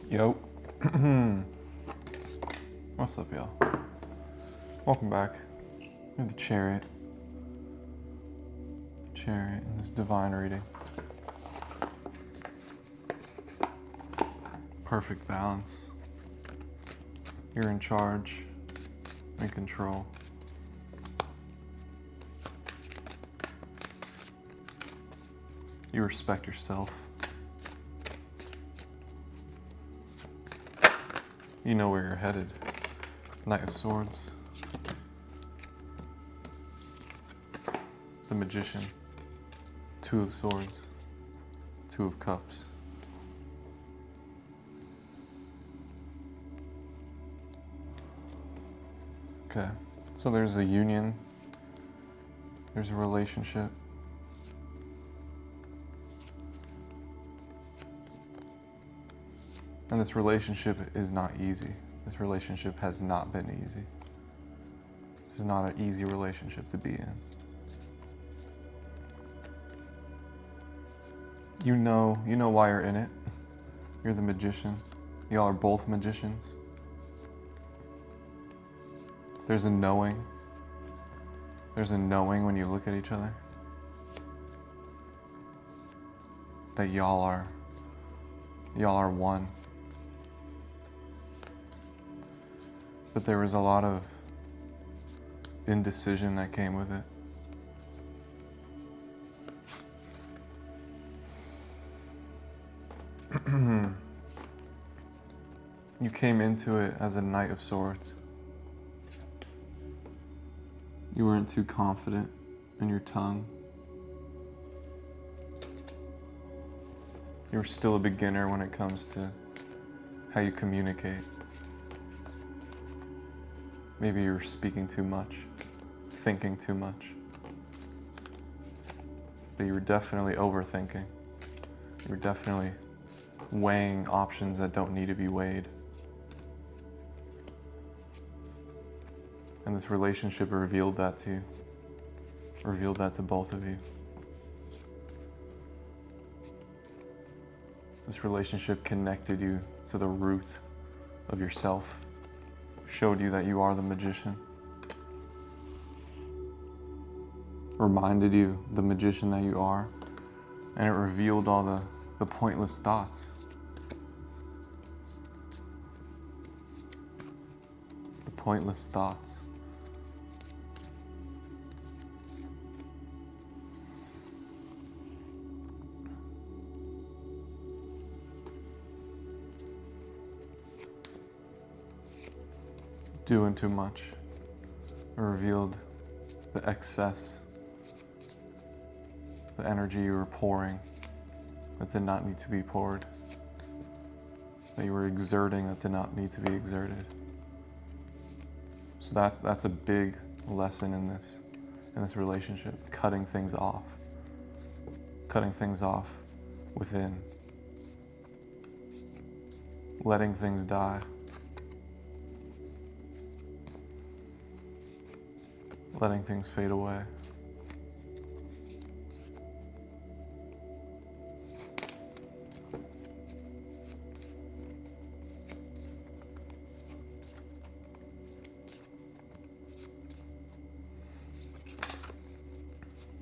Yo. What's up, y'all? Welcome back. We have the chariot. Chariot in this divine reading. Perfect balance. You're in charge, in control. You respect yourself. You know where you're headed. Knight of Swords. The Magician. Two of Swords. Two of Cups. Okay, so there's a union. There's a relationship. And this relationship is not easy. This relationship has not been easy. This is not an easy relationship to be in. You know why you're in it. You're the magician. Y'all are both magicians. There's a knowing. There's a knowing when you look at each other. That y'all are one. But there was a lot of indecision that came with it. You came into it as a Knight of Swords. You weren't too confident in your tongue. You were still a beginner when it comes to how you communicate. Maybe you were speaking too much, thinking too much. But you were definitely overthinking. You were definitely weighing options that don't need to be weighed. And this relationship revealed that to you. Revealed that to both of you. This relationship connected you to the root of yourself. Showed you that you are the magician. Reminded you the magician that you are. And it revealed all the pointless thoughts. The pointless thoughts. Doing too much. It revealed the excess, the energy you were pouring that did not need to be poured, that you were exerting that did not need to be exerted. So that's a big lesson in this relationship, cutting things off within, letting things die. Letting things fade away.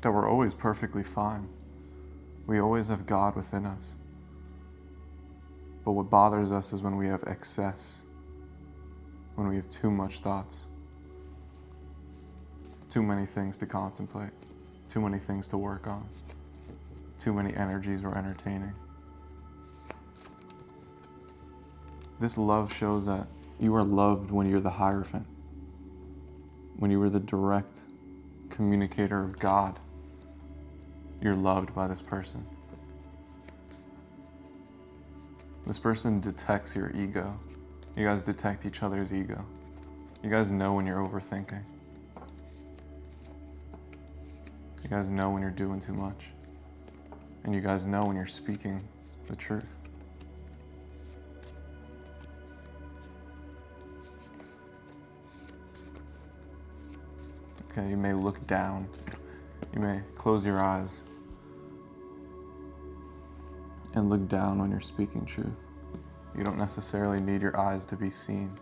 That we're always perfectly fine. We always have God within us. But what bothers us is when we have excess, when we have too much thoughts. Too many things to contemplate, too many things to work on, too many energies we're entertaining. This love shows that you are loved when you're the Hierophant, when you were the direct communicator of God. You're loved by this person. This person detects your ego. You guys detect each other's ego. You guys know when you're overthinking. You guys know when you're doing too much. And you guys know when you're speaking the truth. Okay, you may look down. You may close your eyes and look down when you're speaking truth. You don't necessarily need your eyes to be seen.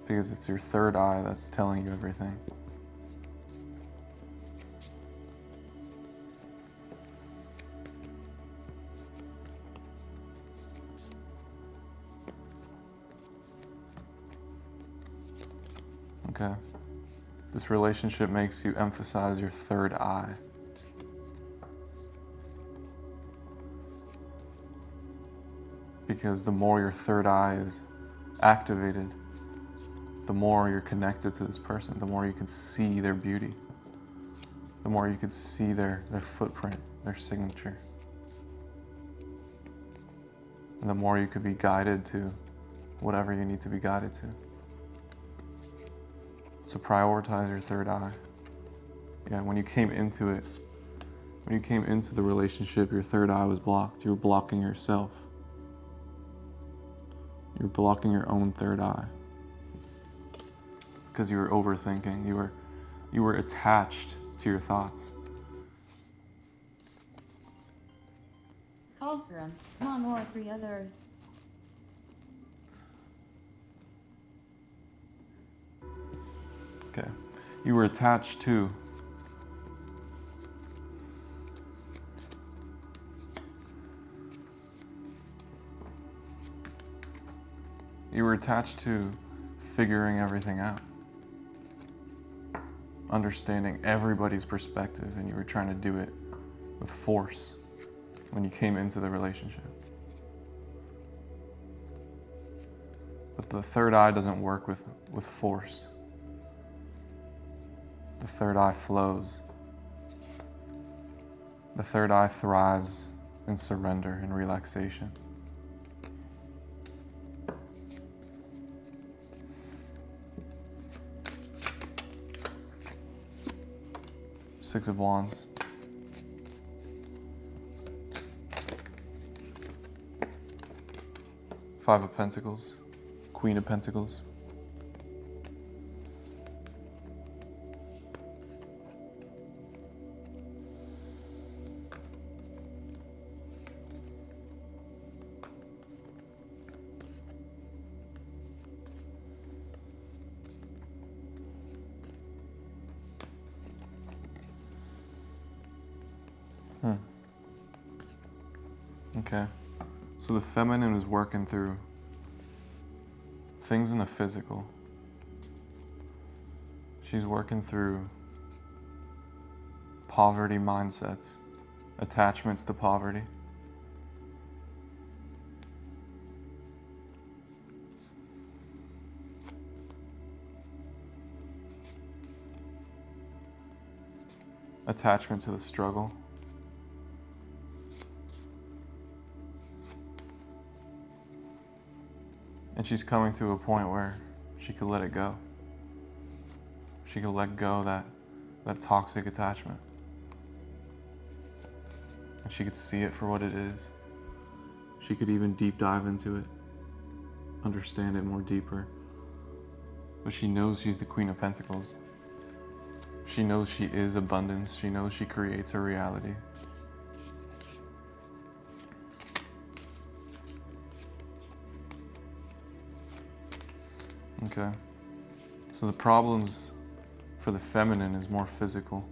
Because it's your third eye that's telling you everything. Okay. This relationship makes you emphasize your third eye. Because the more your third eye is activated, the more you're connected to this person, the more you can see their beauty, the more you can see their footprint, their signature. And the more you could be guided to whatever you need to be guided to. So prioritize your third eye. Yeah, when you came into the relationship, your third eye was blocked. You were blocking yourself. You were blocking your own third eye. Because you were overthinking. You were attached to your thoughts. Call for him. Come on, more, 3 others. Okay. You were attached to figuring everything out. Understanding everybody's perspective, and you were trying to do it with force when you came into the relationship. But the third eye doesn't work with force. The third eye flows. The third eye thrives in surrender and relaxation. Six of Wands. Five of Pentacles. Queen of Pentacles. Okay, so the feminine is working through things in the physical. She's working through poverty mindsets, attachments to poverty. Attachment to the struggle. And she's coming to a point where she could let it go. She could let go that toxic attachment. And she could see it for what it is. She could even deep dive into it, understand it more deeper. But she knows she's the Queen of Pentacles. She knows she is abundance. She knows she creates her reality. Okay, so the problems for the feminine is more physical.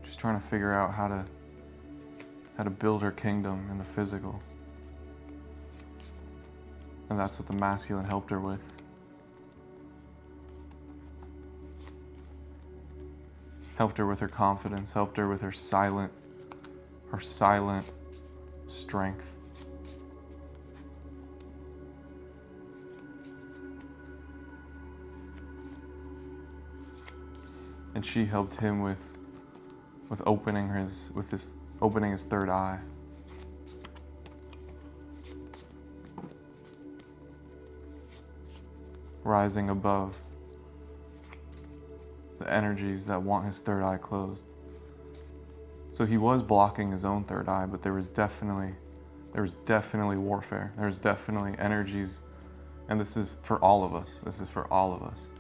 She's trying to figure out how to build her kingdom in the physical. And that's what the masculine helped her with. Helped her with her confidence, helped her with her silent strength. And she helped him with opening his third eye. Rising above the energies that want his third eye closed. So he was blocking his own third eye, but there was definitely warfare. There was definitely energies, and this is for all of us. This is for all of us.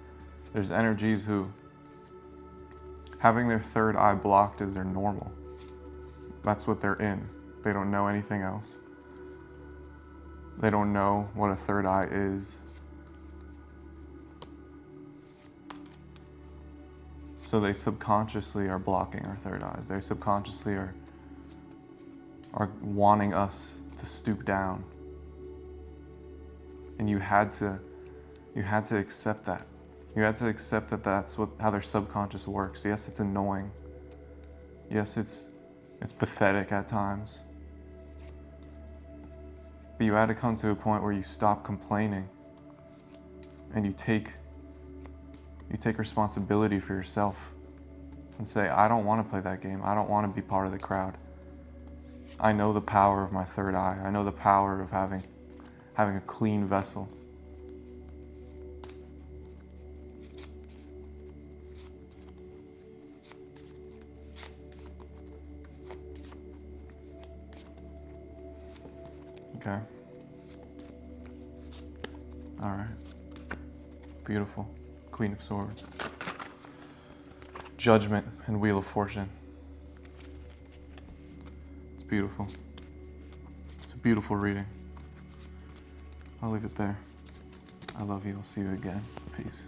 There's energies who Having their third eye blocked is their normal. That's what they're in. They don't know anything else. They don't know what a third eye is. So they subconsciously are blocking our third eyes. They subconsciously are wanting us to stoop down. And you had to accept that. You had to accept that that's how their subconscious works. Yes, it's annoying. Yes, it's pathetic at times. But you had to come to a point where you stop complaining and you take responsibility for yourself and say, I don't want to play that game. I don't want to be part of the crowd. I know the power of my third eye. I know the power of having a clean vessel. Okay. All right. Beautiful. Queen of Swords. Judgment and Wheel of Fortune. It's beautiful. It's a beautiful reading. I'll leave it there. I love you. I'll see you again. Peace.